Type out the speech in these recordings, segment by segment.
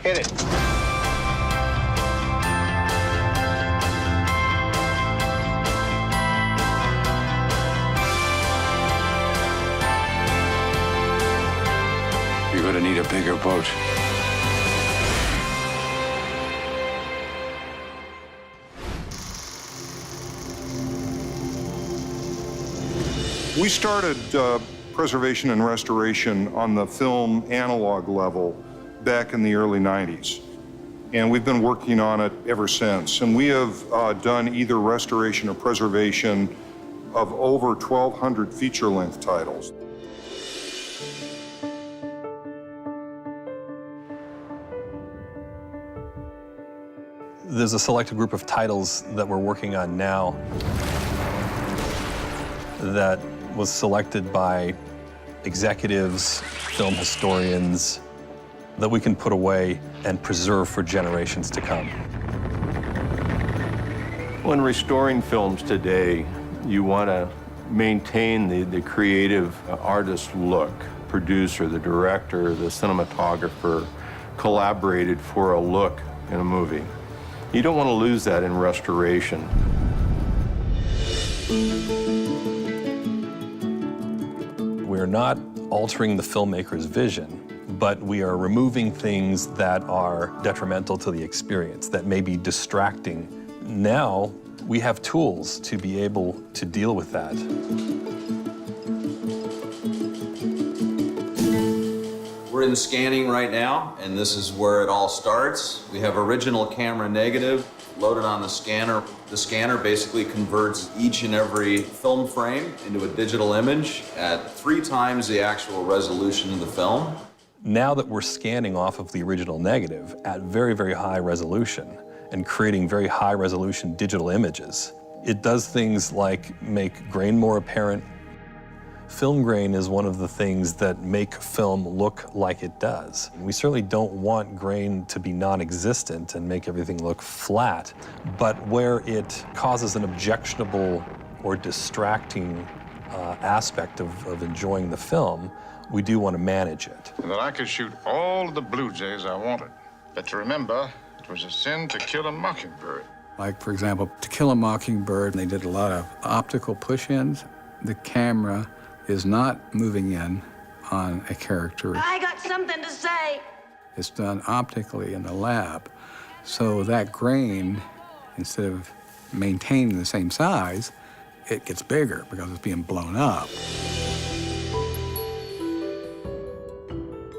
Hit it. You're gonna need a bigger boat. We started preservation and restoration on the film analog level back in the early 90s. And we've been working on it ever since. And we have done either restoration or preservation of over 1,200 feature-length titles. There's a selected group of titles that we're working on now that was selected by executives, film historians, that we can put away and preserve for generations to come. When restoring films today, you want to maintain the creative artist look. Producer, the director, the cinematographer collaborated for a look in a movie. You don't want to lose that in restoration. We're not altering the filmmaker's vision, but we are removing things that are detrimental to the experience, that may be distracting. Now, we have tools to be able to deal with that. We're in scanning right now, and this is where it all starts. We have original camera negative loaded on the scanner. The scanner basically converts each and every film frame into a digital image at 3 times the actual resolution of the film. Now that we're scanning off of the original negative at very, very high resolution and creating very high resolution digital images, it does things like make grain more apparent. Film grain is one of the things that make film look like it does. We certainly don't want grain to be non-existent and make everything look flat, but where it causes an objectionable or distracting aspect of enjoying the film, we do want to manage it. And that I could shoot all of the blue jays I wanted. But to remember, it was a sin to kill a mockingbird. Like, for example, To Kill a Mockingbird, they did a lot of optical push-ins. The camera is not moving in on a character. I got something to say. It's done optically in the lab. So that grain, instead of maintaining the same size, it gets bigger because it's being blown up.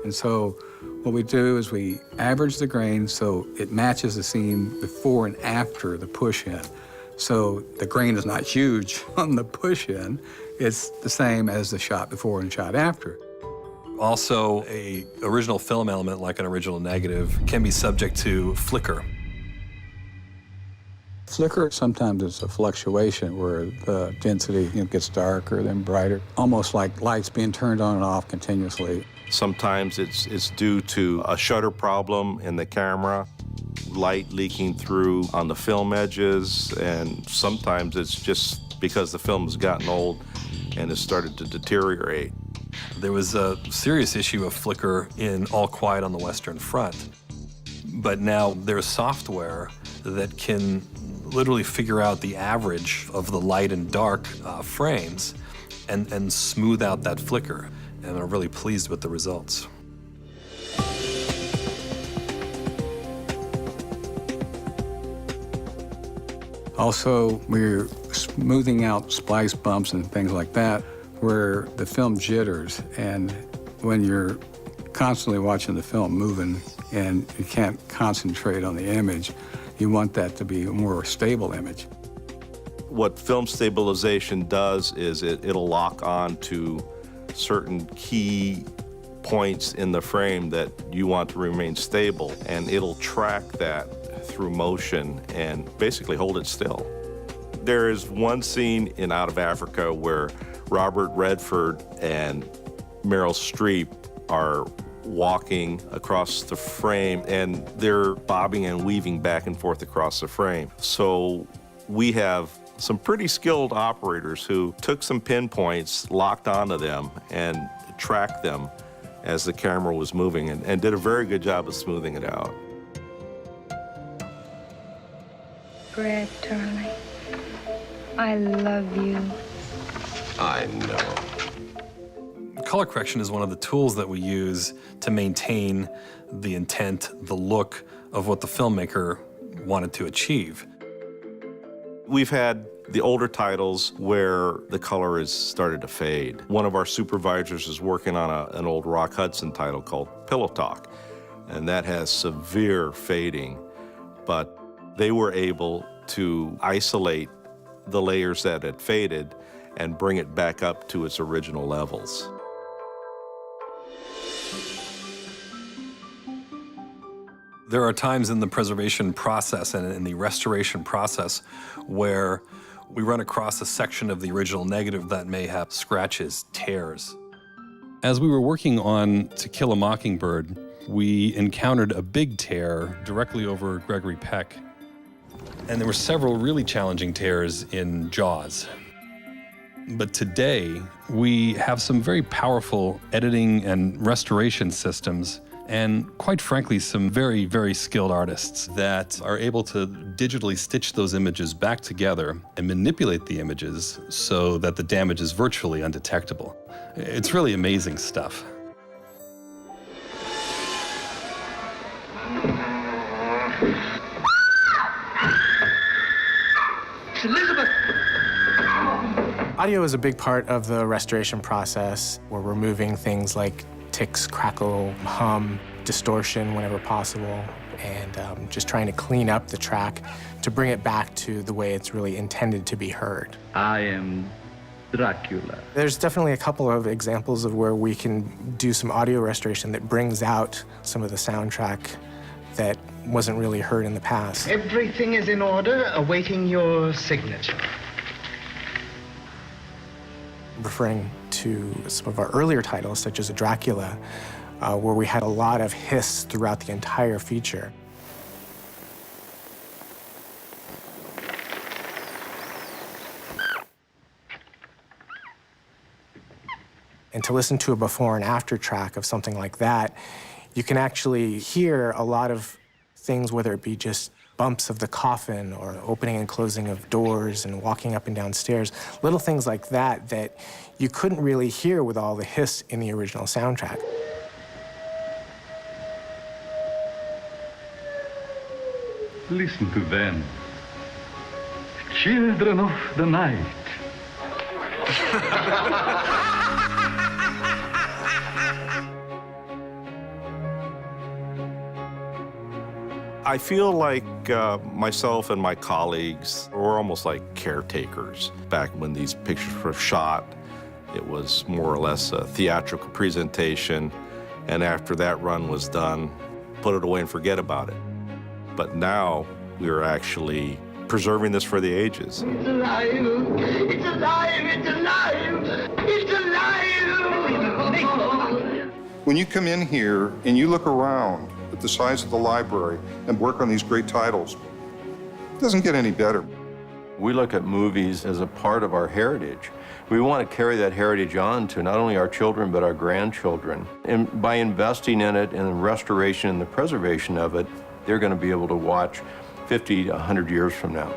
And so what we do is we average the grain so it matches the scene before and after the push-in. So the grain is not huge on the push-in. It's the same as the shot before and shot after. Also, an original film element, like an original negative, can be subject to flicker. Flicker sometimes is a fluctuation where the density gets darker, then brighter, almost like lights being turned on and off continuously. Sometimes it's due to a shutter problem in the camera, light leaking through on the film edges, and sometimes it's just because the film has gotten old and has started to deteriorate. There was a serious issue of flicker in All Quiet on the Western Front, but now there's software that can literally figure out the average of the light and dark frames and smooth out that flicker, and I'm really pleased with the results. Also, we're smoothing out splice bumps and things like that where the film jitters, and when you're constantly watching the film moving and you can't concentrate on the image, you want that to be a more stable image. What film stabilization does is it'll lock on to certain key points in the frame that you want to remain stable, and it'll track that through motion and basically hold it still. There is one scene in Out of Africa where Robert Redford and Meryl Streep are walking across the frame, and they're bobbing and weaving back and forth across the frame. So we have some pretty skilled operators who took some pinpoints, locked onto them, and tracked them, as the camera was moving and did a very good job of smoothing it out. Greg, darling, I love you. I know. Color correction is one of the tools that we use to maintain the intent, the look of what the filmmaker wanted to achieve. We've had the older titles where the color has started to fade. One of our supervisors is working on an old Rock Hudson title called Pillow Talk, and that has severe fading, but they were able to isolate the layers that had faded and bring it back up to its original levels. There are times in the preservation process and in the restoration process where we run across a section of the original negative that may have scratches, tears. As we were working on To Kill a Mockingbird, we encountered a big tear directly over Gregory Peck. And there were several really challenging tears in Jaws. But today, we have some very powerful editing and restoration systems, and quite frankly, some very, very skilled artists that are able to digitally stitch those images back together and manipulate the images so that the damage is virtually undetectable. It's really amazing stuff. Elizabeth! Audio is a big part of the restoration process. We're removing things like ticks, crackle, hum, distortion whenever possible, and just trying to clean up the track to bring it back to the way it's really intended to be heard. I am Dracula. There's definitely a couple of examples of where we can do some audio restoration that brings out some of the soundtrack that wasn't really heard in the past. Everything is in order, awaiting your signature. Referring to some of our earlier titles, such as Dracula, where we had a lot of hiss throughout the entire feature. And to listen to a before and after track of something like that, you can actually hear a lot of things, whether it be just bumps of the coffin or opening and closing of doors and walking up and down stairs, little things like that that you couldn't really hear with all the hiss in the original soundtrack. Listen to them. Children of the night. I feel like myself and my colleagues were almost like caretakers. Back when these pictures were shot, it was more or less a theatrical presentation, and after that run was done, put it away and forget about it. But now we're actually preserving this for the ages. It's alive! It's alive! It's alive! It's alive! When you come in here and you look around at the size of the library and work on these great titles, it doesn't get any better. We look at movies as a part of our heritage. We want to carry that heritage on to not only our children, but our grandchildren. And by investing in it and the restoration and the preservation of it, they're going to be able to watch 50 to 100 years from now.